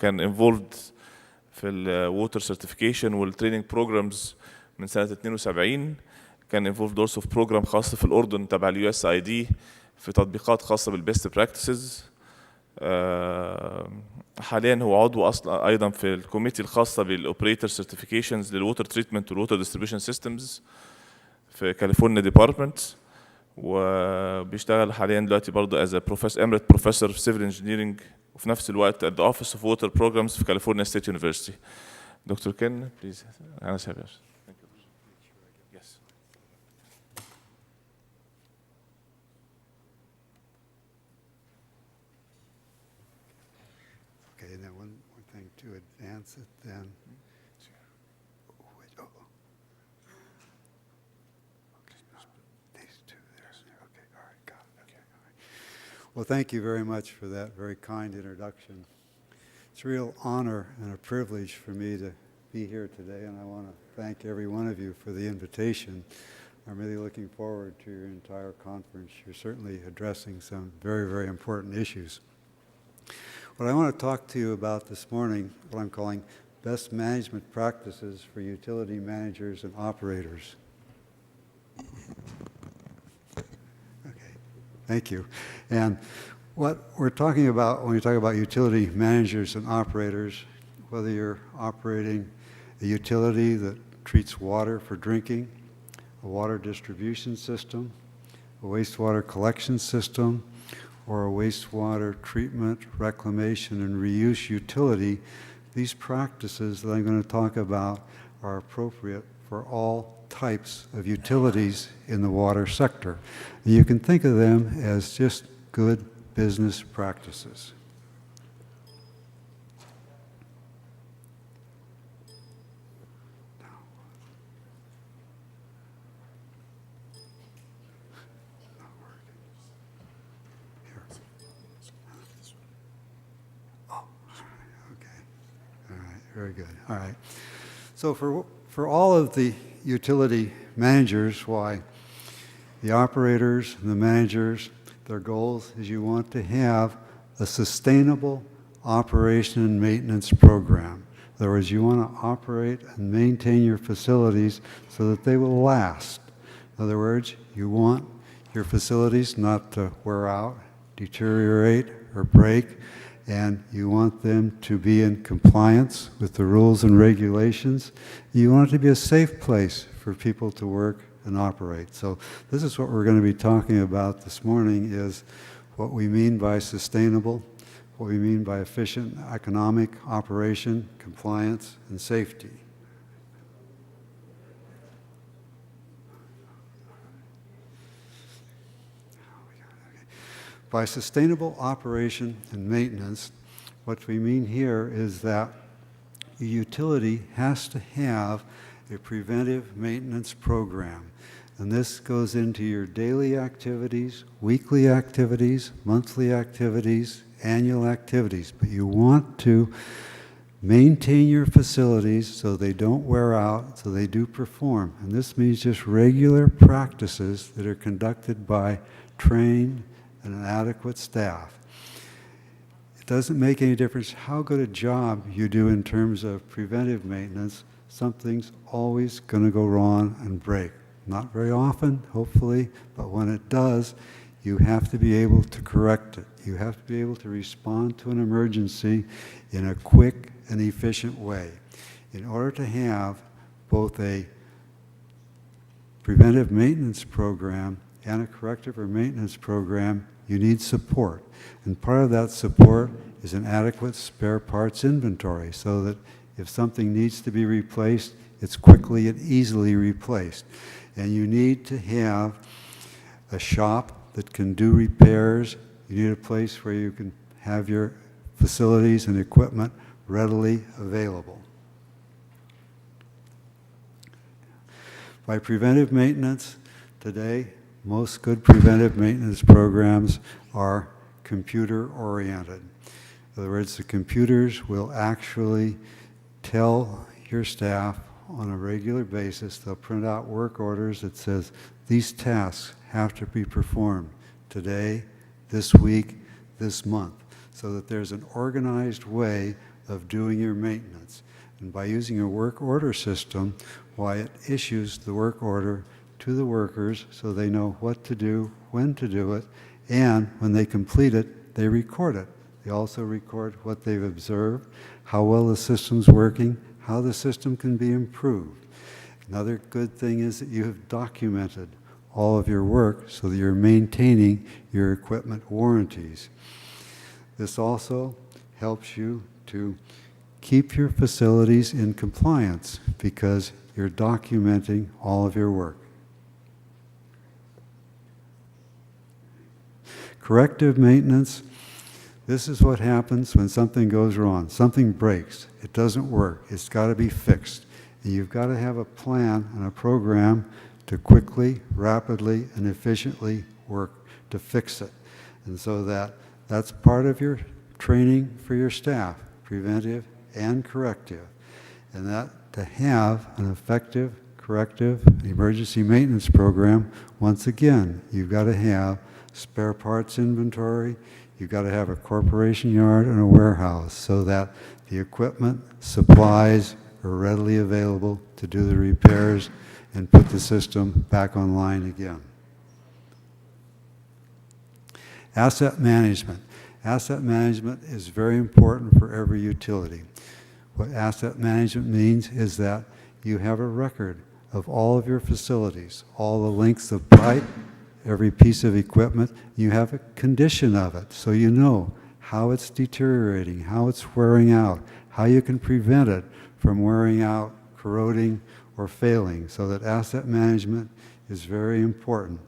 كان involved في الووتر سيرتيفيكيشن والتريننج بروجرامز من سنة 72. كان involved also في بروجرام خاص في الأردن تبع USAID في تطبيقات خاصة بالبيست براكتسز. حاليا هو عضو اصلا ايضا في الكوميتي الخاصه بالاوبريتور سيرتيفيكيشنز للووتر تريتمنت والووتر ديستريبيوشن سيستمز في كاليفورنيا ديبارتمنت، وبيشتغل حاليا دلوقتي برضه از بروفيسور اميريت بروفيسور في سيفل انجينيرنج، وفي نفس الوقت at the Office of Water Programs في كاليفورنيا ستيت يونيفرسيتي. دكتور كين بليز. انا شاكر. To advance it then. These two there. Okay, all right, got it. Okay, all right. Well, thank you very much for that very kind introduction. It's a real honor and a privilege for me to be here today, and I want to thank every one of you for the invitation. I'm really looking forward to your entire conference. You're certainly addressing some very, very important issues. What I want to talk to you about this morning, what I'm calling best management practices for utility managers and operators. Okay, thank you. And what we're talking about when we talk about utility managers and operators, whether you're operating a utility that treats water for drinking, a water distribution system, a wastewater collection system, or a wastewater treatment, reclamation, and reuse utility, these practices that I'm going to talk about are appropriate for all types of utilities in the water sector. And you can think of them as just good business practices. Very good. All right. So for all of the utility managers, why the operators and the managers, their goals is you want to have a sustainable operation and maintenance program. In other words, you want to operate and maintain your facilities so that they will last. In other words, you want your facilities not to wear out, deteriorate, or break, and you want them to be in compliance with the rules and regulations. You want it to be a safe place for people to work and operate. So this is what we're going to be talking about this morning, is what we mean by sustainable, what we mean by efficient economic operation, compliance, and safety. By sustainable operation and maintenance, what we mean here is that a utility has to have a preventive maintenance program. And this goes into your daily activities, weekly activities, monthly activities, annual activities. But you want to maintain your facilities so they don't wear out, so they do perform. And this means just regular practices that are conducted by trained and an adequate staff. It doesn't make any difference how good a job you do in terms of preventive maintenance, something's always going to go wrong and break. Not very often, hopefully, but when it does, you have to be able to correct it. You have to be able to respond to an emergency in a quick and efficient way. In order to have both a preventive maintenance program and a corrective or maintenance program, you need support. And part of that support is an adequate spare parts inventory so that if something needs to be replaced, it's quickly and easily replaced. And you need to have a shop that can do repairs. You need a place where you can have your facilities and equipment readily available. By preventive maintenance, today, most good preventive maintenance programs are computer-oriented. In other words, the computers will actually tell your staff on a regular basis, they'll print out work orders that says these tasks have to be performed today, this week, this month, so that there's an organized way of doing your maintenance. And by using a work order system, why it issues the work order to the workers so they know what to do, when to do it, and when they complete it, they record it. They also record what they've observed, how well the system's working, how the system can be improved. Another good thing is that you have documented all of your work so that you're maintaining your equipment warranties. This also helps you to keep your facilities in compliance because you're documenting all of your work. Corrective maintenance, this is what happens when something goes wrong. Something breaks. It doesn't work. It's got to be fixed. And you've got to have a plan and a program to quickly, rapidly, and efficiently work to fix it. And so that's part of your training for your staff, preventive and corrective. And that to have an effective corrective emergency maintenance program, once again, you've got to have spare parts inventory, you've got to have a corporation yard and a warehouse so that the equipment, supplies are readily available to do the repairs and put the system back online again. Asset management. Asset management is very important for every utility. What asset management means is that you have a record of all of your facilities, all the lengths of pipe, every piece of equipment. You have a condition of it, so you know how it's deteriorating, how it's wearing out, how you can prevent it from wearing out, corroding, or failing, so that asset management is very important.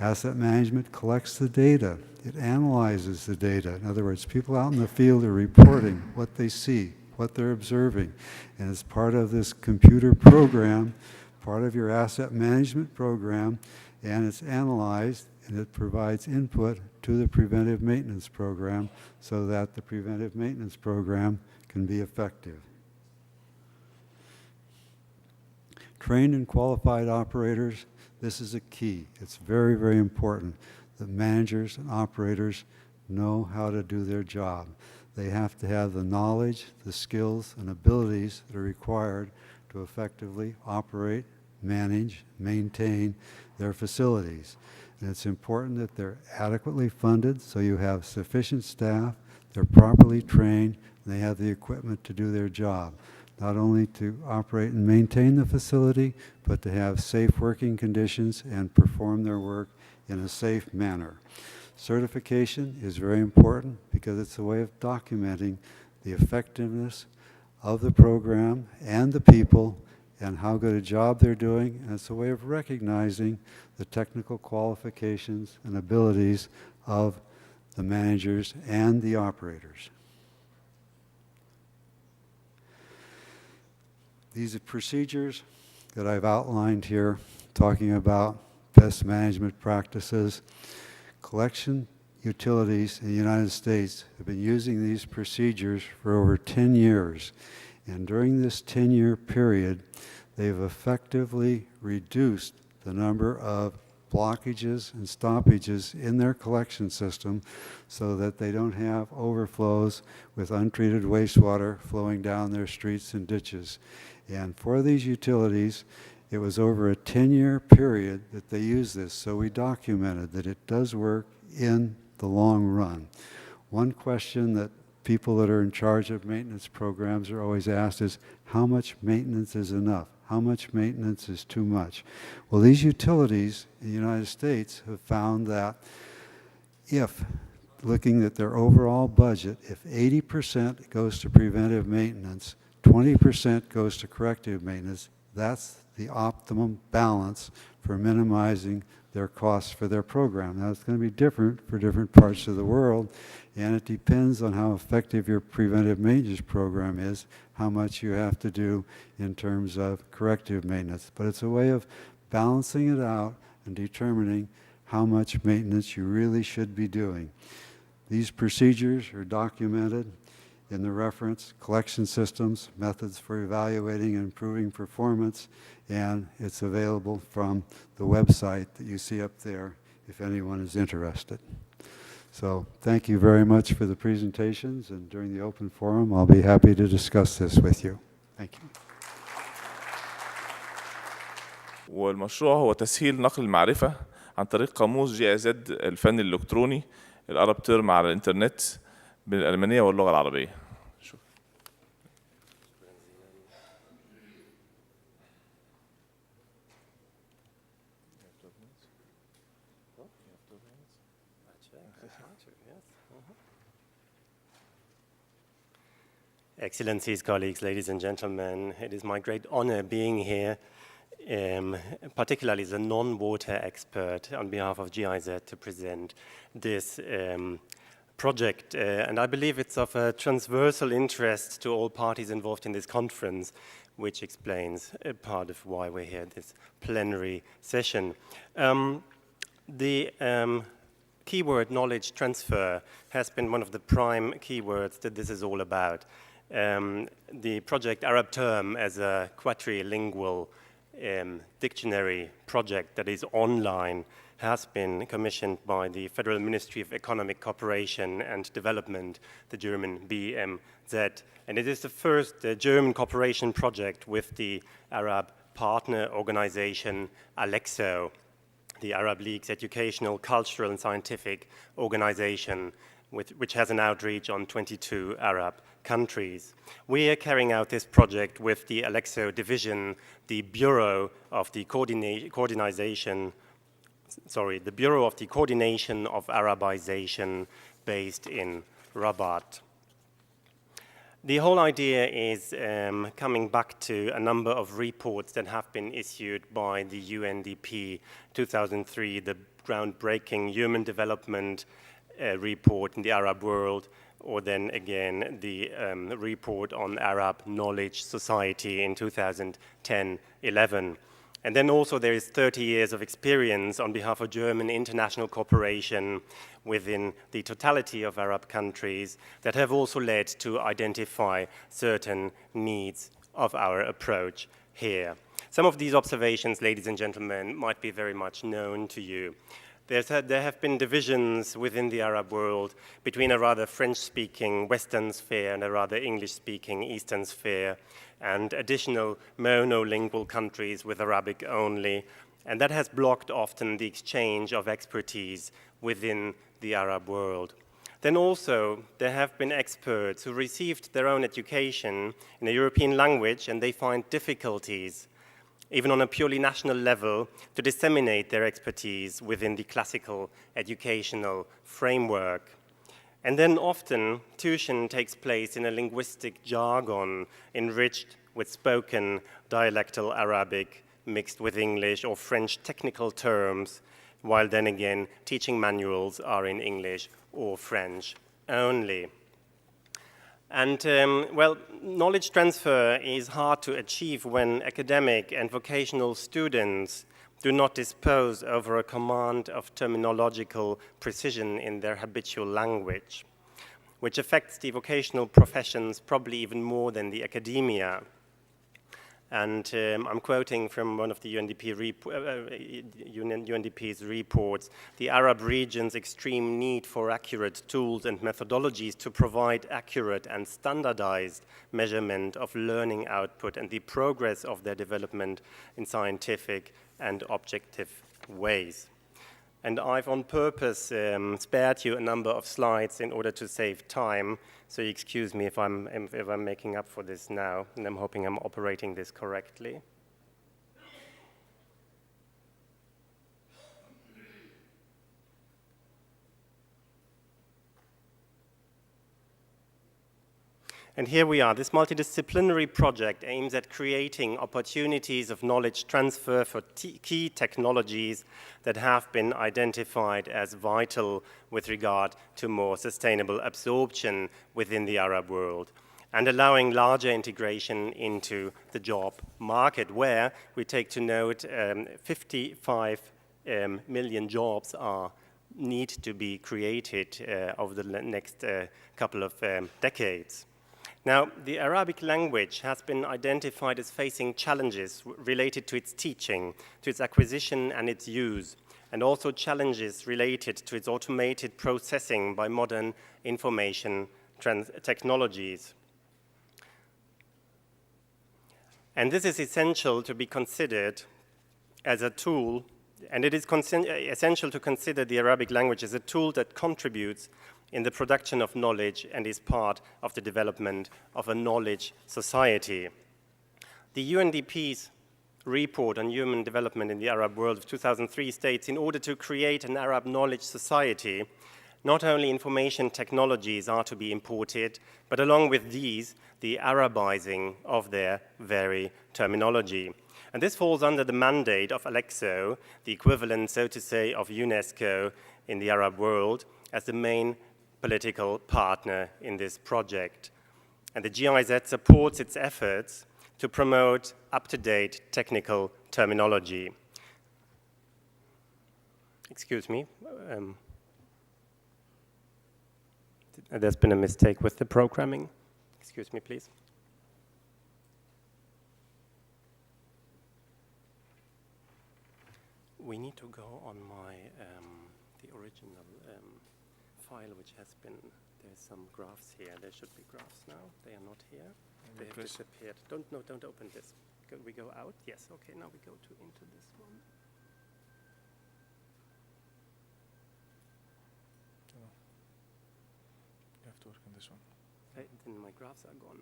Asset management collects the data. It analyzes the data. In other words, people out in the field are reporting what they see, what they're observing. And as part of this computer program, part of your asset management program, and it's analyzed and it provides input to the preventive maintenance program so that the preventive maintenance program can be effective. Trained and qualified operators, this is a key. It's very, very important that managers and operators know how to do their job. They have to have the knowledge, the skills, and abilities that are required to effectively operate, manage, maintain their facilities. And it's important that they're adequately funded so you have sufficient staff, they're properly trained, and they have the equipment to do their job. Not only to operate and maintain the facility, but to have safe working conditions and perform their work in a safe manner. Certification is very important because it's a way of documenting the effectiveness of the program and the people and how good a job they're doing, and it's a way of recognizing the technical qualifications and abilities of the managers and the operators. These are procedures that I've outlined here, talking about best management practices. Collection utilities in the United States have been using these procedures for over 10 years. And during this 10-year period, they've effectively reduced the number of blockages and stoppages in their collection system so that they don't have overflows with untreated wastewater flowing down their streets and ditches. And for these utilities, it was over a 10-year period that they used this, so we documented that it does work in the long run. One question that people that are in charge of maintenance programs are always asked is, how much maintenance is enough? How much maintenance is too much? Well, these utilities in the United States have found that if, looking at their overall budget, if 80% goes to preventive maintenance, 20% goes to corrective maintenance, that's the optimum balance for minimizing their costs for their program. Now, it's going to be different for different parts of the world, and it depends on how effective your preventive maintenance program is, how much you have to do in terms of corrective maintenance. But it's a way of balancing it out and determining how much maintenance you really should be doing. These procedures are documented in the reference, collection systems, methods for evaluating and improving performance, and it's available from the website that you see up there if anyone is interested. So thank you very much for the presentations, and during the open forum, I'll be happy to discuss this with you. Thank you. والمشروع هو تسهيل نقل المعرفة عن طريق قاموس GIZ الفني الإلكتروني العرب ترم على الإنترنت بالألمانية واللغة العربية. Excellencies, colleagues, ladies and gentlemen, it is my great honor being here, particularly as a non-water expert on behalf of GIZ to present this project. And I believe it's of a transversal interest to all parties involved in this conference, which explains a part of why we're here at this plenary session. The keyword knowledge transfer has been one of the prime keywords that this is all about. The project Arab Term as a quadrilingual dictionary project that is online has been commissioned by the Federal Ministry of Economic Cooperation and Development, the German BMZ. And it is the first German cooperation project with the Arab partner organization ACWUA, the Arab League's educational, cultural, and scientific organization, which has an outreach on 22 Arab countries. We are carrying out this project with the ACWUA division, the Bureau of the Coordination of Arabization based in Rabat. The whole idea is coming back to a number of reports that have been issued by the UNDP 2003, the groundbreaking human development report in the Arab world, or then again the report on Arab Knowledge Society in 2010-11. And then also there is 30 years of experience on behalf of German international cooperation within the totality of Arab countries that have also led to identify certain needs of our approach here. Some of these observations, ladies and gentlemen, might be very much known to you. There have been divisions within the Arab world between a rather French-speaking Western sphere and a rather English-speaking Eastern sphere, and additional monolingual countries with Arabic only, and that has blocked often the exchange of expertise within the Arab world. Then also, there have been experts who received their own education in a European language, and they find difficulties even on a purely national level, to disseminate their expertise within the classical educational framework. And then often, tuition takes place in a linguistic jargon enriched with spoken dialectal Arabic mixed with English or French technical terms, while then again, teaching manuals are in English or French only. And, well, knowledge transfer is hard to achieve when academic and vocational students do not dispose over a command of terminological precision in their habitual language, which affects the vocational professions probably even more than the academia. And I'm quoting from one of the UNDP's reports, the Arab region's extreme need for accurate tools and methodologies to provide accurate and standardized measurement of learning output and the progress of their development in scientific and objective ways. And I've on purpose spared you a number of slides in order to save time, so you excuse me if I'm making up for this now, and I'm hoping I'm operating this correctly. And here we are. This multidisciplinary project aims at creating opportunities of knowledge transfer for key technologies that have been identified as vital with regard to more sustainable absorption within the Arab world, and allowing larger integration into the job market, where we take to note 55 million jobs need to be created over the next couple of decades. Now, the Arabic language has been identified as facing challenges related to its teaching, to its acquisition and its use, and also challenges related to its automated processing by modern information technologies. And this is essential to be considered as a tool, and it is essential to consider the Arabic language as a tool that contributes in the production of knowledge and is part of the development of a knowledge society. The UNDP's report on human development in the Arab world of 2003 states, in order to create an Arab knowledge society, not only information technologies are to be imported, but along with these, the Arabizing of their very terminology. And this falls under the mandate of ACWUA, the equivalent, so to say, of UNESCO in the Arab world, as the main political partner in this project. And the GIZ supports its efforts to promote up-to-date technical terminology. Excuse me. There's been a mistake with the programming. Excuse me, please. We need to go on my the original file, which has been, there's some graphs here. There should be graphs now. They are not here. They have disappeared. Don't open this. We go out? Yes, okay, now we go into this one. You have to work on this one. Then my graphs are gone.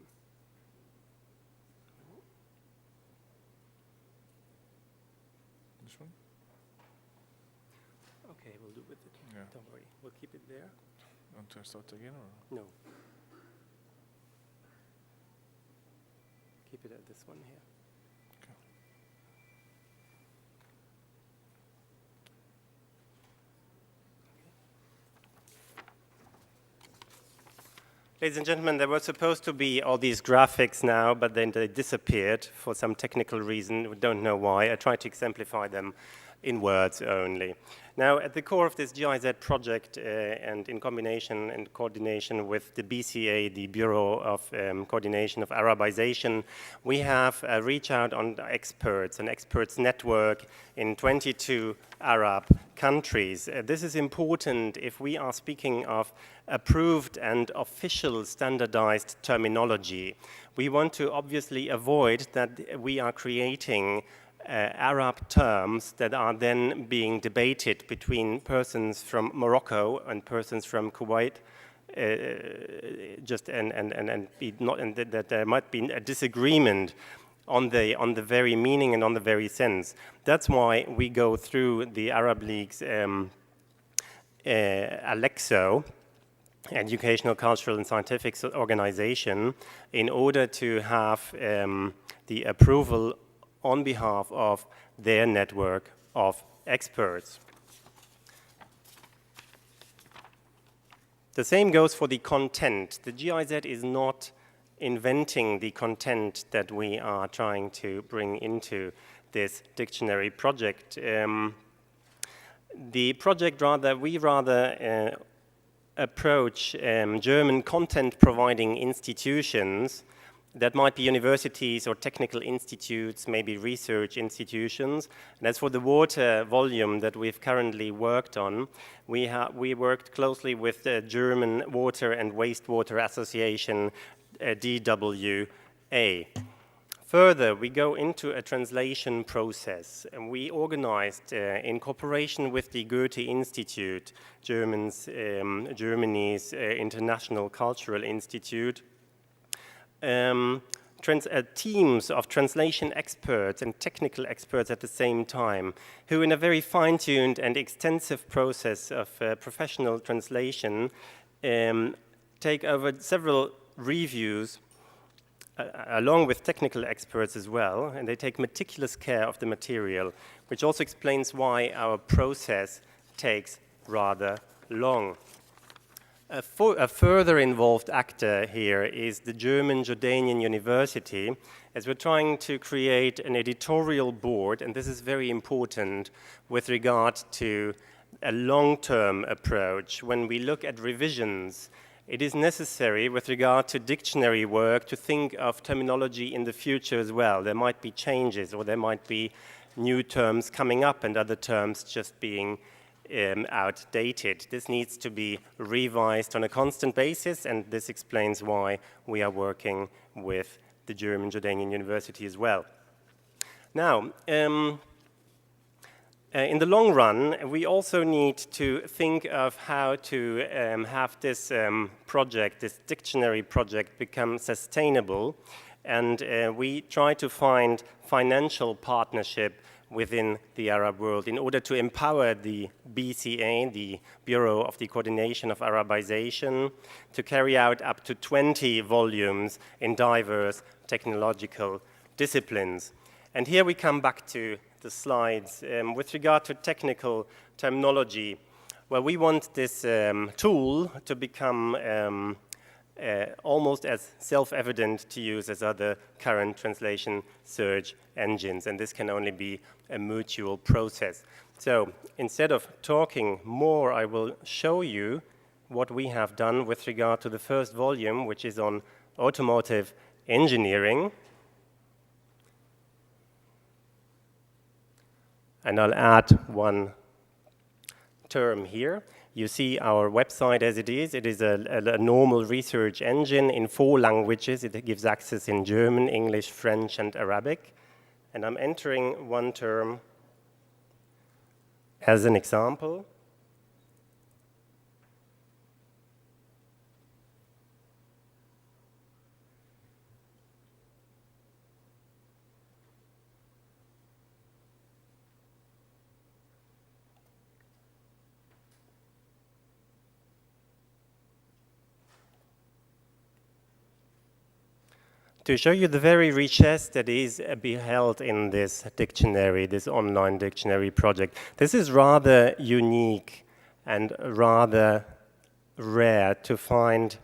This one? Okay, we'll do with it. Yeah. Don't worry, we'll keep it there. Want to start again or? No. Keep it at this one here. Okay. Ladies and gentlemen, there were supposed to be all these graphics now, but then they disappeared for some technical reason. We don't know why. I tried to exemplify them in words only. Now, at the core of this GIZ project, and in combination and coordination with the BCA, the Bureau of Coordination of Arabization, we have reached out on experts, an experts network in 22 Arab countries. This is important if we are speaking of approved and official standardized terminology. We want to obviously avoid that we are creating Arab terms that are then being debated between persons from Morocco and persons from Kuwait, and that there might be a disagreement on the very meaning and on the very sense. That's why we go through the Arab League's ACWUA, Educational, Cultural and Scientific Organization, in order to have the approval on behalf of their network of experts. The same goes for the content. The GIZ is not inventing the content that we are trying to bring into this dictionary project. The project we rather approach German content providing institutions that might be universities or technical institutes, maybe research institutions. And as for the water volume that we've currently worked on, we worked closely with the German Water and Wastewater Association, DWA. Further, we go into a translation process, and we organized, in cooperation with the Goethe Institute, Germany's International Cultural Institute, teams of translation experts and technical experts at the same time, who in a very fine-tuned and extensive process of professional translation take over several reviews along with technical experts as well, and they take meticulous care of the material, which also explains why our process takes rather long. A further involved actor here is the German Jordanian University, as we're trying to create an editorial board, and this is very important with regard to a long-term approach. When we look at revisions, it is necessary with regard to dictionary work to think of terminology in the future as well. There might be changes, or there might be new terms coming up and other terms just being outdated. This needs to be revised on a constant basis, and this explains why we are working with the German Jordanian University as well. Now, in the long run, we also need to think of how to have this project, this dictionary project, become sustainable. And we try to find financial partnership within the Arab world in order to empower the BCA, the Bureau of the Coordination of Arabization, to carry out up to 20 volumes in diverse technological disciplines. And here we come back to the slides. With regard to technical terminology, well, we want this tool to become almost as self-evident to use as other current translation search engines, and this can only be a mutual process. So instead of talking more, I will show you what we have done with regard to the first volume, which is on automotive engineering. And I'll add one term here. You see our website as it is. It is a normal research engine in 4 languages. It gives access in German, English, French, and Arabic. And I'm entering one term as an example. To show you the very richesse that is beheld in this dictionary, this online dictionary project. This is rather unique and rather rare to find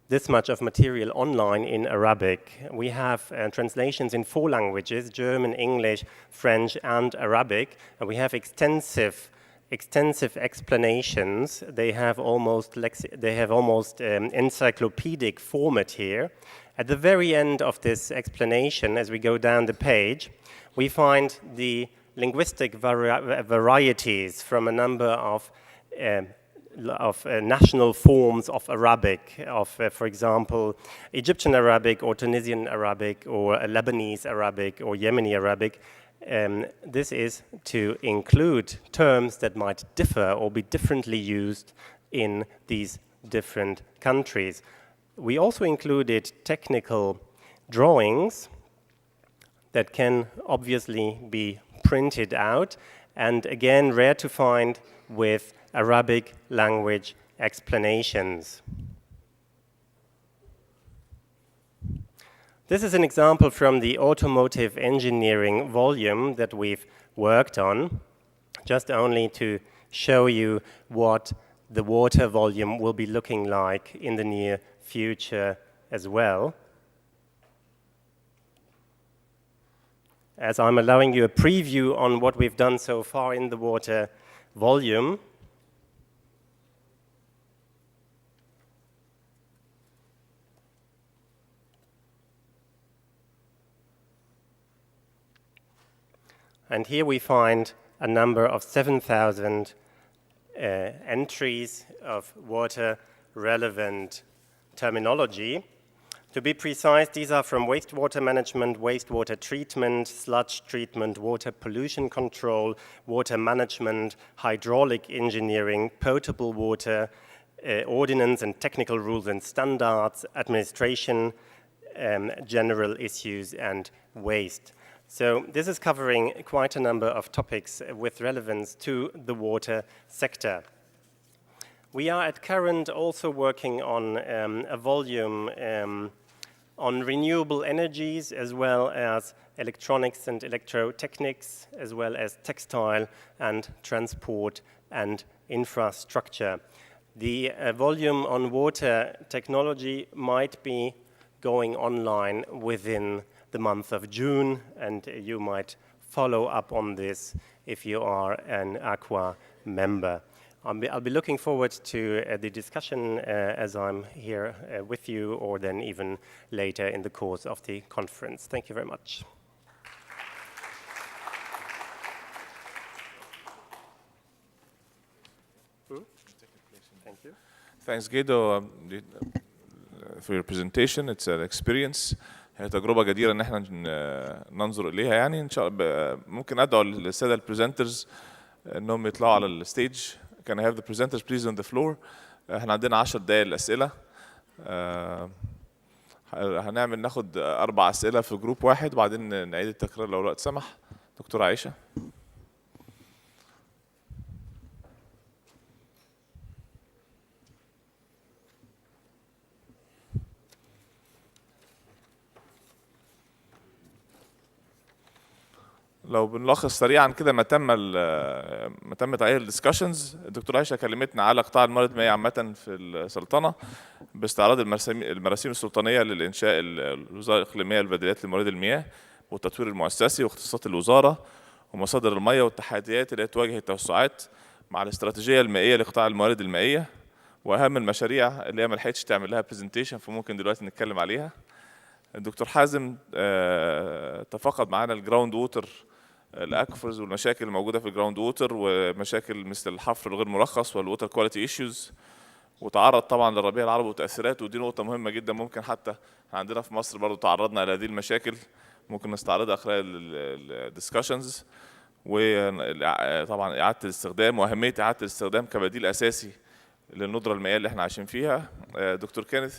this much of material online in Arabic. We have translations in 4 languages, German, English, French, and Arabic, and we have extensive explanations. They have almost encyclopedic format here. At the very end of this explanation, as we go down the page, we find the linguistic varieties from a number of national forms of Arabic, for example, Egyptian Arabic or Tunisian Arabic or Lebanese Arabic or Yemeni Arabic. This is to include terms that might differ or be differently used in these different countries. We also included technical drawings that can obviously be printed out, and again, rare to find with Arabic language explanations. This is an example from the automotive engineering volume that we've worked on, just only to show you what the water volume will be looking like in the near future as well. As I'm allowing you a preview on what we've done so far in the water volume, and here we find a number of 7,000 entries of water-relevant terminology. To be precise, these are from wastewater management, wastewater treatment, sludge treatment, water pollution control, water management, hydraulic engineering, potable water, ordinance and technical rules and standards, administration, general issues, and waste. So this is covering quite a number of topics with relevance to the water sector. We are at current also working on a volume on renewable energies, as well as electronics and electrotechnics, as well as textile and transport and infrastructure. The volume on water technology might be going online within the month of June, and you might follow up on this if you are an ACWUA member. I'll be looking forward to the discussion as I'm here with you, or then even later in the course of the conference. Thank you very much. you. Thanks Guido for your presentation. It's an experience. هي تجربة جديرة إن احنا ننظر إليها يعني. إن شاء الله ممكن أدعو السادة البريزنترز إنهم يطلعوا على الستيج. Can I have the presenters please on the floor? احنا عندنا 10 دقايق للأسئلة. ناخد 4 أسئلة في جروب واحد وبعدين نعيد التكرار لو الوقت سمح. دكتورة عائشة. لو بنلخص سريعا كده ما تمت عليه الدسكشنز. الدكتوره عائشه كلمتنا على قطاع الموارد المائيه عامه في السلطنه باستعراض المراسيم السلطانيه للانشاء الوزاره الاقليميه للبديلات لموارد المياه والتطوير المؤسسي واختصاصات الوزاره ومصادر المياه والتحديات اللي تواجه التوسعات مع الاستراتيجيه المائيه لقطاع الموارد المائيه واهم المشاريع اللي هي ما لحقتش تعمل لها برزنتيشن فممكن دلوقتي نتكلم عليها. الدكتور حازم تفقد معانا الجراوند ووتر الاكوفرز والمشاكل الموجوده في الجراوند ووتر ومشاكل مثل الحفر الغير مرخص والووتر كواليتي ايشوز وتعرض طبعا للربيع العربي وتاثيراته ودي نقطه مهمه جدا ممكن حتى عندنا في مصر برضو تعرضنا الى هذه المشاكل ممكن نستعرضها خلال الدسكشنز وطبعا اعاده الاستخدام واهميه اعاده الاستخدام كبديل اساسي للندره المائيه اللي احنا عايشين فيها. دكتور كينيث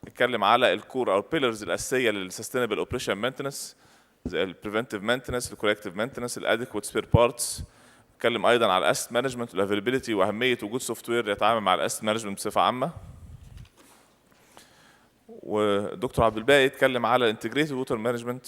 اتكلم على الكور او البيلرز الاساسيه للسستينبل اوبريشن مينتنس زي البريفنتيف مينتنس الكوركتيف مينتنس الادكويت سبير بارتس. اتكلم ايضا على الاسيت مانجمنت والافيلابيلتي واهميه وجود سوفت وير يتعامل مع الاسيت مانجمنت بصفه عامه. ودكتور عبد الباقي اتكلم على انتجريتد ووتر مانجمنت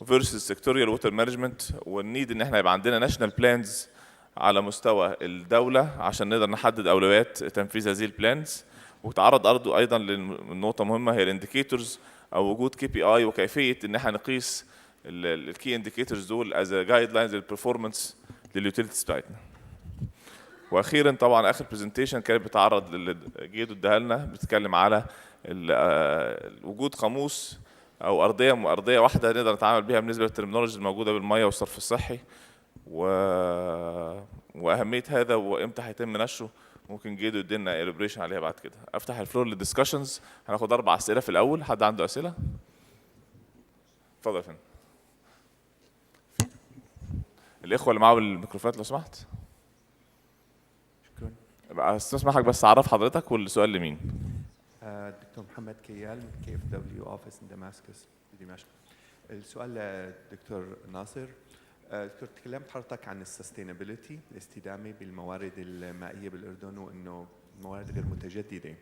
فيرسز سيكتوريال ووتر مانجمنت والنيد ان احنا يبقى عندنا ناشونال بلانز على مستوى الدوله عشان نقدر نحدد اولويات تنفيذ هذه البلانز. وتعرض ايضا لنقطه مهمه هي الانديكيتورز او وجود كي بي اي وكيفيه ان احنا نقيس الكي انديكيتورز دول از جايد لاينز للبرفورمانس لليوتيليتيز بتاعتنا. واخيرا طبعا اخر برزنتيشن كانت بتعرض جيدو اداها لنا بتتكلم على وجود قاموس او ارضيه واحده نقدر نتعامل بيها بالنسبه للترمينولوجي الموجوده بالميه والصرف الصحي واهميه هذا وامتى هيتم نشره ممكن جيدو يدينا اليبريشن عليها بعد كده. افتح الفلور للدسكشنز. هناخد 4 اسئله في الاول. حد عنده اسئله؟ اتفضل يا فندم. الاخوه اللي معاهم الميكروفونات لو سمحت. شكرا. استسمحك بس اعرف حضرتك والسؤال لمين؟ دكتور محمد كيال من KFW اوفيس in Damascus بدمشق. السؤال للدكتور ناصر. دكتور تكلمت حضرتك عن السستينابيلتي الاستدامه بالموارد المائيه بالاردن وانه موارد غير متجدده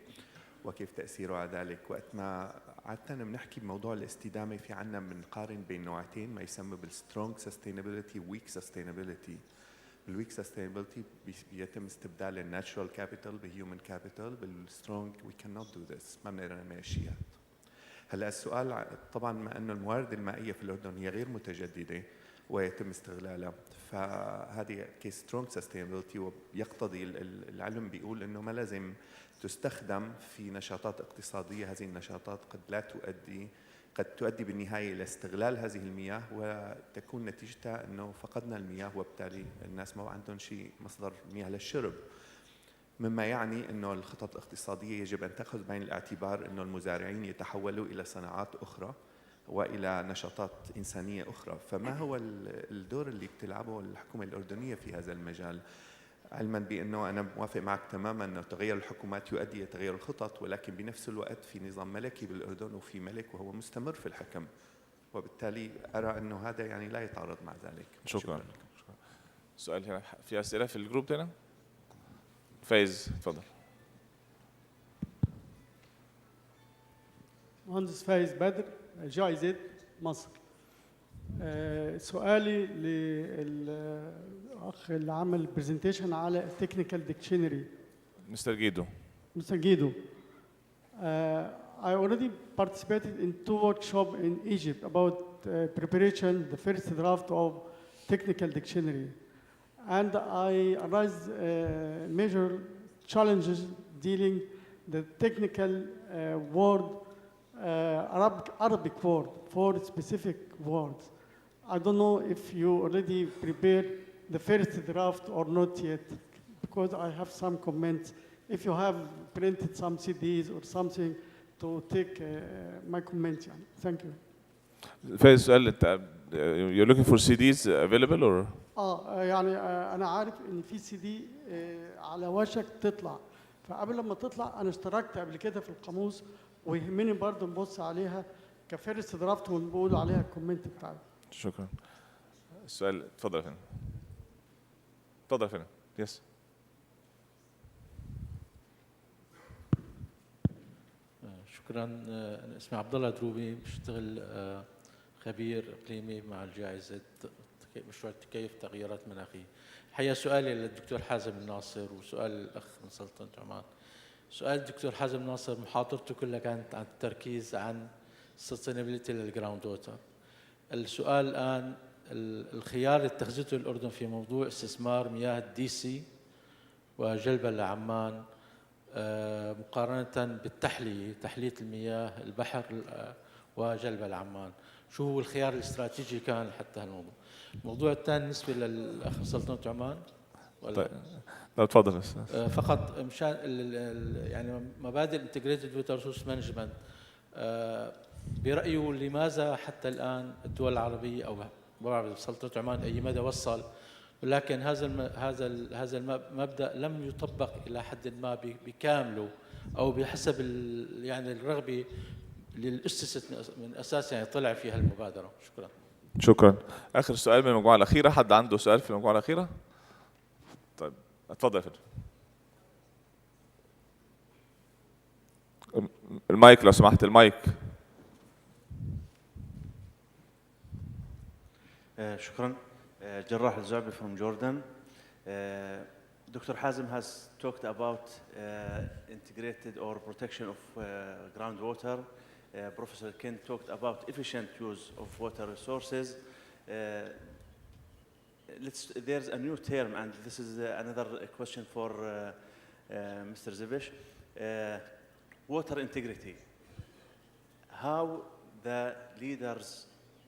وكيف تاثيره على ذلك. وقت ما عاده بنحكي بموضوع الاستدامه في عنا بنقارن بين نوعتين ما يسمى بالسترونج سستينابيلتي ويك سستينابيلتي. بالويك سستينابيلتي بيتم استبدال الناتشورال كابيتال بهيومن كابيتال. بالسترونج وي كان نوت دو ذس ما بنقدر نعمل شيء. هلا السؤال طبعا ما انه الموارد المائيه في الاردن هي غير متجدده ويتم استغلالها فهذه كيس سترونج سستينابيلتي ويقتضي العلم بيقول انه ما لازم تستخدم في نشاطات اقتصاديه. هذه النشاطات قد تؤدي بالنهايه الى استغلال هذه المياه وتكون نتيجتها انه فقدنا المياه وبالتالي الناس ما عندهم شيء مصدر مياه للشرب. مما يعني انه الخطط الاقتصاديه يجب ان تاخذ بعين الاعتبار انه المزارعين يتحولوا الى صناعات اخرى والى نشاطات انسانيه اخرى. فما هو الدور اللي بتلعبه الحكومه الاردنيه في هذا المجال؟ علما بانه انا موافق معك تماما انه تغير الحكومات يؤدي الى تغير الخطط ولكن بنفس الوقت في نظام ملكي بالاردن وفي ملك وهو مستمر في الحكم وبالتالي ارى انه هذا يعني لا يتعارض مع ذلك. شكرا. سؤال هنا في اسئله في الجروب هنا؟ فايز اتفضل. مهندس فايز بدر جاي زد مصر. سؤالي للأخ اللي عمل برزنتيشن على التكنيكال ديكشنري مستر جيدو. Mr. Guido, I already participated in 2 workshops in Egypt about preparation, the first draft of technical dictionary. And I raised major challenges dealing the technical word, Arabic word for specific words. I don't know if you already prepared the first draft or not yet, because I have some comments if you have printed some CDs or something to take my comments يعني. Thank you. فايز السؤال انت you're looking for CDs available or؟ يعني انا عارف ان في سي دي على وشك تطلع، فقبل لما تطلع انا اشتركت قبل كده في القاموس، ويهمني برضه نبص عليها كفيرست درافت ونقول عليها الكومنت بتاعي. شكرا. السؤال اتفضل يا فندم. اتفضل يا فندم. يس. شكرا. انا اسمي عبد الله دروبي، بشتغل خبير اقليمي مع الجائزه مشروع تكيف تغيرات مناخيه. الحقيقه سؤالي للدكتور حازم الناصر وسؤال الاخ من سلطنه عمان. سؤال الدكتور حازم الناصر محاضرته كلها كانت عن التركيز عن السستينابيلتي للجراوند ووتر. السؤال الان الخيار اللي اتخذته الاردن في موضوع استثمار مياه الدي سي وجلبها لعمان مقارنة بالتحلية، تحلية المياه البحر وجلبها لعمان، شو هو الخيار الاستراتيجي كان حتى هالموضوع؟ الموضوع الثاني بالنسبة للأخ سلطنة عمان. طيب تفضل. فقط مشان يعني مبادئ الانتجريتد ووتر ريسورس مانجمنت، برأيه لماذا حتى الآن الدول العربية أو بعرف سلطنة عمان أي مدى وصل، ولكن هذا المبدأ لم يطبق إلى حد ما بكامله أو بحسب يعني الرغبة اللي أسست من أساس يعني طلع فيها المبادرة. شكرا. شكرا. آخر سؤال من المجموعة الأخيرة، حد عنده سؤال في المجموعة الأخيرة؟ طيب اتفضل يا فندم. المايك لو سمحت، المايك. شكرا. جراح الزعبي from Jordan. Dr. Hazem has talked about integrated or protection of groundwater. Professor Ken talked about efficient use of water resources. There's a new term, and this is another question for Mr. Zivish. Water integrity. How the leaders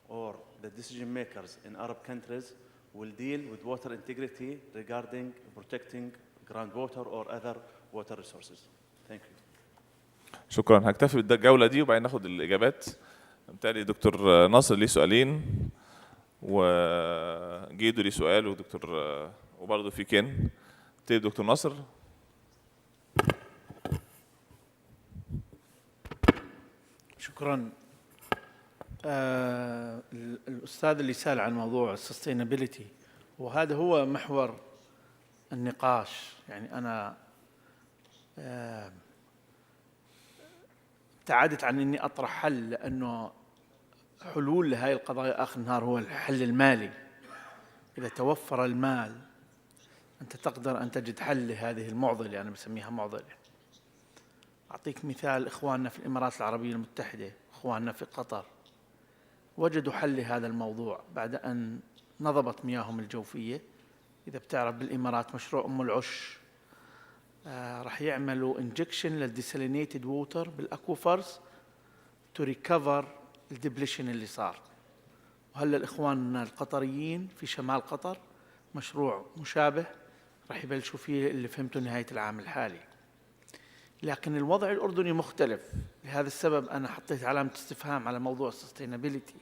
or the decision makers in Arab countries will deal with water integrity regarding protecting groundwater or other water resources. Thank you. شكرا. هكتفي بالجولة دي وبعدين ناخد الإجابات. بالتالي دكتور ناصر ليه سؤالين، وجيدو ليه سؤال، ودكتور وبرضه في كين. طيب دكتور ناصر. شكرا. الأستاذ اللي سأل عن موضوع السستينابيلتي، وهذا هو محور النقاش. يعني أنا ابتعدت عن أني أطرح حل، لأنه حلول لهذه القضايا آخر النهار هو الحل المالي. إذا توفر المال أنت تقدر أن تجد حل لهذه المعضلة، أنا بسميها معضلة. أعطيك مثال، إخواننا في الإمارات العربية المتحدة، إخواننا في قطر، وجدوا حل لهذا الموضوع بعد أن نضبت مياههم الجوفية. إذا بتعرف بالإمارات مشروع أم العش راح يعملوا انجكشن للديسالينيتد ووتر بالأكوافرز تو ريكفر الدبليشن اللي صار. وهلا الإخوان القطريين في شمال قطر مشروع مشابه راح يبلشوا فيه اللي فهمته نهاية العام الحالي. لكن الوضع الأردني مختلف. لهذا السبب أنا حطيت علامة استفهام على موضوع السستينابيلتي،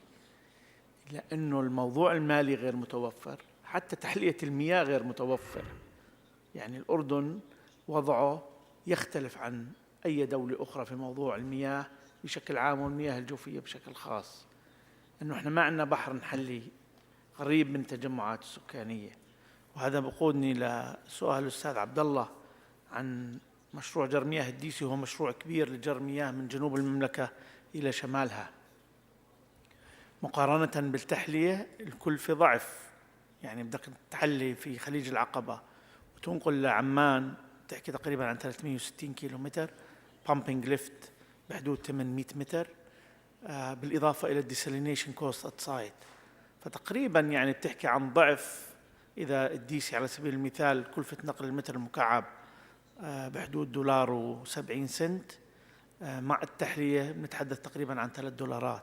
لأنه الموضوع المالي غير متوفر، حتى تحلية المياه غير متوفر. يعني الأردن وضعه يختلف عن أي دولة أخرى في موضوع المياه بشكل عام والمياه الجوفية بشكل خاص، أنه إحنا ما عندنا بحر نحلي قريب من التجمعات السكانية. وهذا بقودني لسؤال الأستاذ عبد الله عن مشروع جر مياه الديسي. هو مشروع كبير لجر مياه من جنوب المملكة إلى شمالها. مقارنة بالتحلية الكلفة ضعف. يعني بدك تحلي في خليج العقبة وتنقل لعمان تحكي تقريبا عن 360 كيلومتر، بامبينج ليفت بحدود 800 متر، بالإضافة إلى الديسالينيشن كوست ات سايت. فتقريبا يعني بتحكي عن ضعف. إذا الديسي على سبيل المثال كلفة نقل المتر المكعب بحدود $1.70، مع التحلية بنتحدث تقريبا عن $3.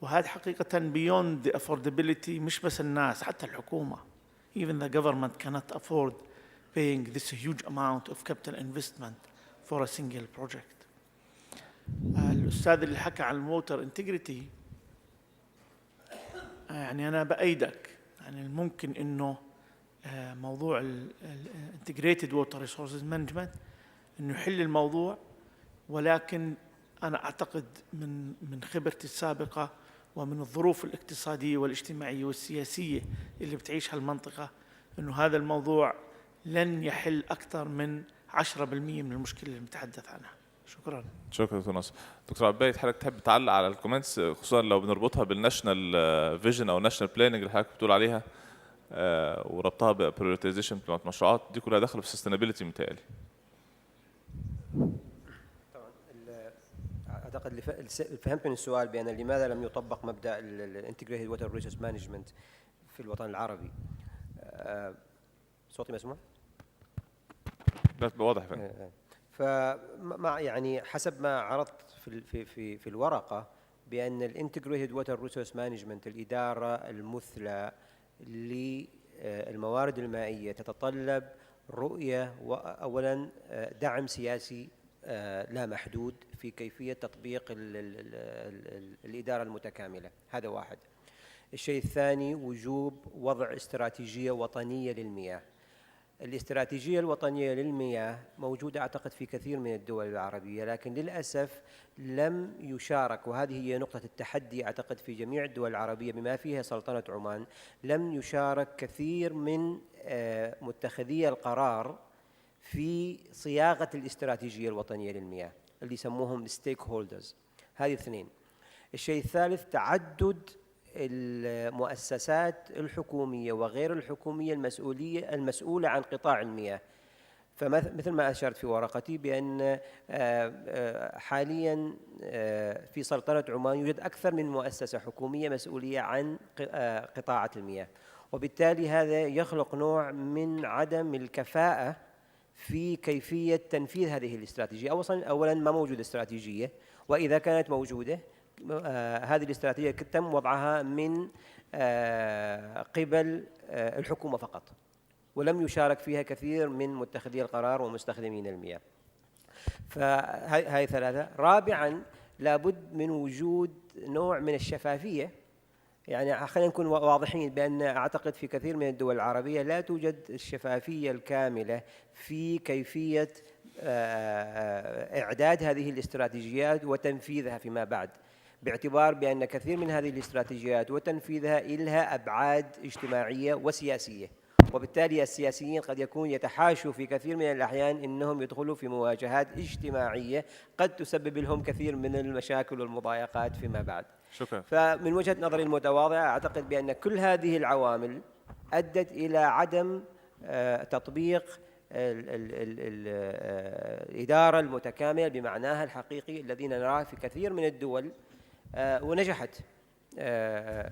وهذا حقيقة beyond the affordability. مش بس الناس، حتى الحكومة. Even the government cannot afford paying this huge amount of capital investment for a single project. الأستاذ اللي حكى عن الووتر انتجريتي، يعني أنا بأيدك، يعني ممكن إنه موضوع الانتجريتد ووتر ريسورسز مانجمنت إنه يحل الموضوع، ولكن أنا أعتقد من خبرتي السابقة ومن الظروف الاقتصادية والاجتماعية والسياسية اللي بتعيشها المنطقة إنه هذا الموضوع لن يحل أكثر من 10% من المشكلة اللي نتحدث عنها. شكرا. شكرا دكتور ناصر. دكتور عبايد، حضرتك تحب تعلق على الكومنتس، خصوصا لو بنربطها بالناشونال فيجن او ناشونال بلاننج اللي حضرتك بتقول عليها، وربطها ببريورتيزيشن بتاعت المشروعات دي كلها داخله في السستينابيلتي متهيألي. طبعا اعتقد اللي فهمت من السؤال بان لماذا لم يطبق مبدا الانتجريتد ووتر ريسورس مانجمنت في الوطن العربي. صوتي مسموع؟ لا واضح فعلا. فمع يعني حسب ما عرضت في الورقه بان الانتجريتد ووتر ريسورس مانجمنت الاداره المثلى للموارد المائيه تتطلب رؤيه واولا دعم سياسي لا محدود في كيفيه تطبيق الاداره المتكامله، هذا واحد. الشيء الثاني وجوب وضع استراتيجيه وطنيه للمياه. الاستراتيجية الوطنية للمياه موجودة أعتقد في كثير من الدول العربية، لكن للأسف لم يشارك، وهذه هي نقطة التحدي أعتقد في جميع الدول العربية بما فيها سلطنة عمان، لم يشارك كثير من متخذي القرار في صياغة الاستراتيجية الوطنية للمياه اللي يسموهم الستيك هولدرز. هذه اثنين. الشيء الثالث تعدد المؤسسات الحكومية وغير الحكومية المسؤولة عن قطاع المياه. فمثل ما أشرت في ورقتي بأن حاليا في سلطنة عمان يوجد أكثر من مؤسسة حكومية مسؤولية عن قطاعات المياه، وبالتالي هذا يخلق نوع من عدم الكفاءة في كيفية تنفيذ هذه الاستراتيجية. أولا ما موجودة استراتيجية، وإذا كانت موجودة هذه الاستراتيجية تم وضعها من قبل الحكومة فقط، ولم يشارك فيها كثير من متخذي القرار ومستخدمين المياه. فهذه ثلاثة. رابعا لابد من وجود نوع من الشفافية. يعني خلينا نكون واضحين بأن أعتقد في كثير من الدول العربية لا توجد الشفافية الكاملة في كيفية إعداد هذه الاستراتيجيات وتنفيذها فيما بعد، باعتبار بأن كثير من هذه الاستراتيجيات وتنفيذها لها أبعاد اجتماعية وسياسية، وبالتالي السياسيين قد يكون يتحاشوا في كثير من الأحيان أنهم يدخلوا في مواجهات اجتماعية قد تسبب لهم كثير من المشاكل والمضايقات فيما بعد. شكرا. فمن وجهة نظري المتواضعة أعتقد بأن كل هذه العوامل أدت إلى عدم تطبيق الإدارة المتكاملة بمعناها الحقيقي الذين نراه في كثير من الدول ونجحت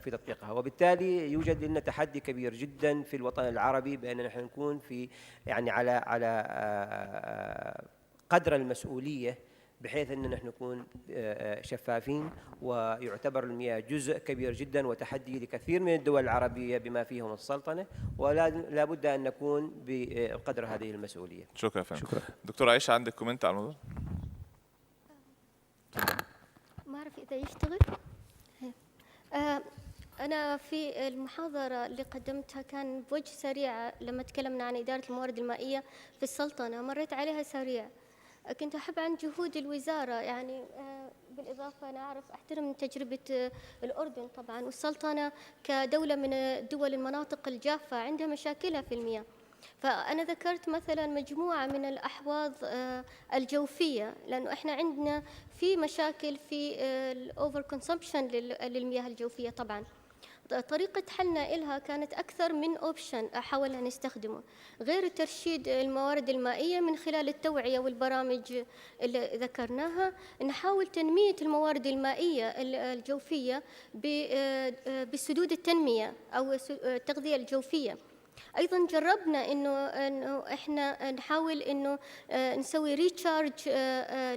في تطبيقها. وبالتالي يوجد لنا تحدي كبير جدا في الوطن العربي بأن نحن نكون في يعني على قدر المسؤولية، بحيث أن نحن نكون شفافين، ويعتبر المياه جزء كبير جدا وتحدي لكثير من الدول العربية بما فيهم السلطنة، ولا بد أن نكون بقدر هذه المسؤولية. شكرا فندم. شكرا. دكتور عائشة، عندك كومنت على الموضوع؟ ما أعرف إذا يشتغل. أنا في المحاضرة اللي قدمتها كان بوجه سريع لما تكلمنا عن إدارة الموارد المائية في السلطنة، مريت عليها سريع. كنت أحب عن جهود الوزارة، يعني بالإضافة أنا أعرف أحترم تجربة الأردن طبعا، والسلطنة كدولة من دول المناطق الجافة عندها مشاكلها في المياه. فأنا ذكرت مثلا مجموعة من الأحواض الجوفية، لأنه إحنا عندنا في مشاكل في الأوفر كونسومبشن للمياه الجوفية. طبعا طريقة حلنا إلها كانت أكثر من أوبشن حاولنا نستخدمه، غير ترشيد الموارد المائية من خلال التوعية والبرامج اللي ذكرناها. نحاول تنمية الموارد المائية الجوفية بسدود التنمية أو التغذية الجوفية. أيضاً جربنا إنه إحنا نحاول إنه نسوي ريتشارج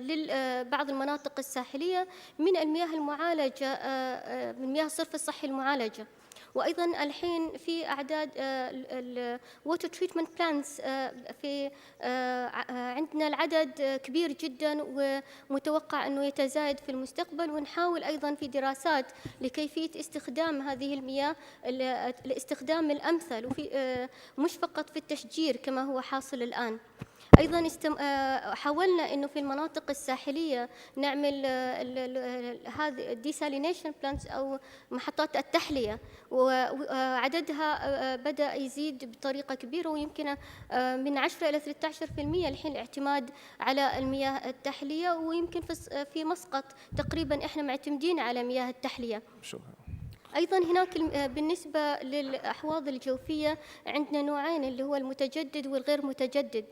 لبعض المناطق الساحلية من المياه المعالجة، من مياه الصرف الصحي المعالجة، وأيضا الحين في أعداد الووتر تريتمنت بلانتس في عندنا العدد كبير جدا ومتوقع أنه يتزايد في المستقبل، ونحاول أيضا في دراسات لكيفية استخدام هذه المياه الاستخدام الأمثل، وفي مش فقط في التشجير كما هو حاصل الآن. أيضا حاولنا إنه في المناطق الساحلية نعمل هذه الديسالينيشن بلانتس أو محطات التحلية، وعددها بدأ يزيد بطريقة كبيرة، ويمكن من 10 إلى 13% الحين الاعتماد على المياه التحلية، ويمكن في مسقط تقريبا إحنا معتمدين على مياه التحلية. أيضا هناك بالنسبة للأحواض الجوفية عندنا نوعين اللي هو المتجدد والغير متجدد.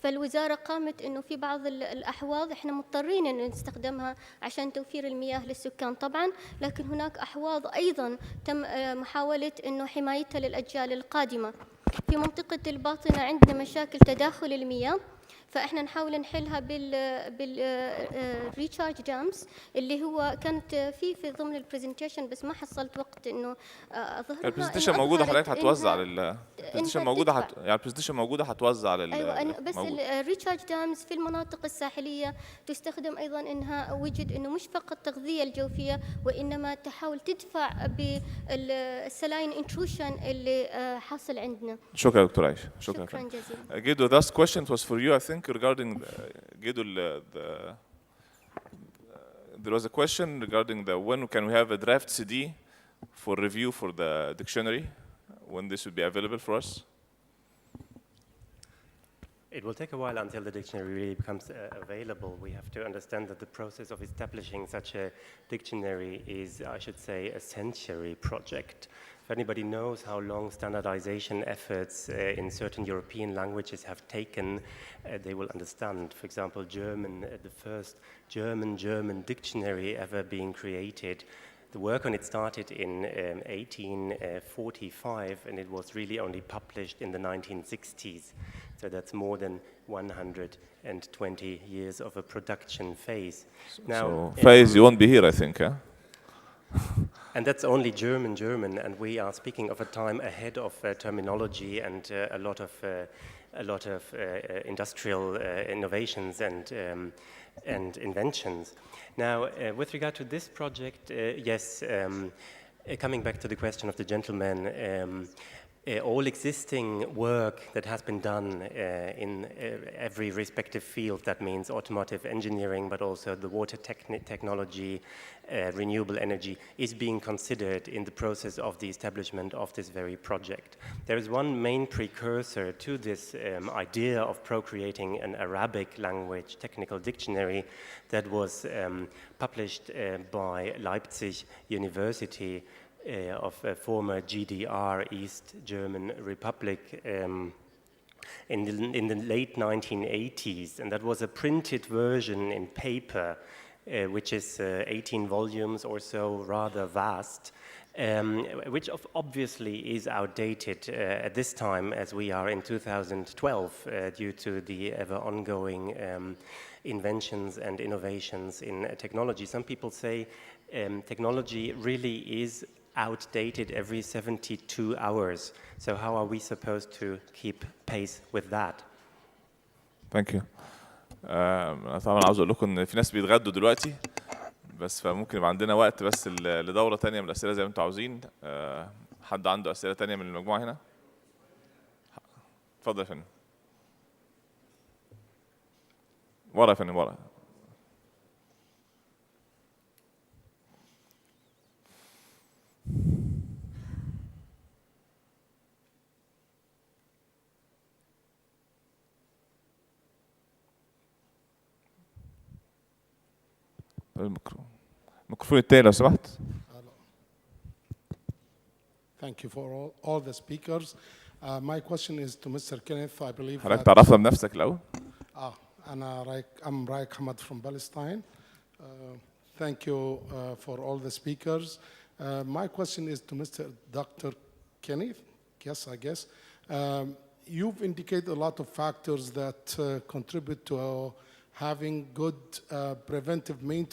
فالوزارة قامت إنه في بعض الأحواض إحنا مضطرين إنه نستخدمها عشان توفير المياه للسكان طبعاً، لكن هناك أحواض أيضاً تم محاولة إنه حمايتها للأجيال القادمة. في منطقة الباطنة عندنا مشاكل تداخل المياه، فإحنا نحاول نحلها بالريتشارج دامز اللي هو كانت في ضمن البرزنتيشن، بس ما حصلت وقت إنه أظهرها. البرزنتيشن موجودة، حضرتك هتوزع البرزنتيشن موجودة يعني البرزنتيشن موجودة هتوزع أيوة، بس الريتشارج دامز في المناطق الساحلية تستخدم أيضاً إنها وجد إنه مش فقط تغذية الجوفية، وإنما تحاول تدفع بالسلاين انتروشن اللي حاصل عندنا. شكرا دكتور عائشة. شكرا جزيلا. Guido, the last question was for you, I think, regarding Guido, there was a question regarding when can we have a draft CD for review for the dictionary, when this would be available for us? It will take a while until the dictionary really becomes available. We have to understand that the process of establishing such a dictionary is, I should say, a century project. If anybody knows how long standardization efforts in certain European languages have taken, they will understand. For example, German, the first German dictionary ever being created, the work on it started in 1845, and it was really only published in the 1960s. So that's more than 120 years of a production phase. Now, Faiz, you won't be here, I think, huh? And that's only German, and we are speaking of a time ahead of terminology and a lot of industrial innovations and inventions. Now, with regard to this project, yes, coming back to the question of the gentleman, all existing work that has been done in every respective field, that means automotive engineering, but also the water technology, renewable energy, is being considered in the process of the establishment of this very project. There is one main precursor to this idea of procreating an Arabic language technical dictionary that was published by Leipzig University of a former GDR, East German Republic, in the late 1980s, and that was a printed version in paper, which is 18 volumes or so, rather vast, which obviously is outdated at this time, as we are in 2012, due to the ever ongoing inventions and innovations in technology. Some people say technology really is outdated every 72 hours. So how are we supposed to keep pace with that? Thank you. أنا طبعا عاوز أقول لكم إن في ناس بيتغدوا دلوقتي، بس فممكن يبقى عندنا وقت بس لدورة تانية من الأسئلة زي ما أنتم عاوزين. حد عنده أسئلة تانية من المجموعة هنا؟ اتفضل يا فندم. ورا يا فندم، ورا. الميكروفون التاني لو سمحت. Thank you for all the speakers. My question is to Mr. Kenneth. I believe. حضرتك تعرفنا بنفسك الأول. I'm Raik Hamad from Palestine. Thank you for all the speakers. My question is to Mr. Dr. Kenneth. Yes, I guess. You've indicated a lot of factors that contribute to having good preventive maintenance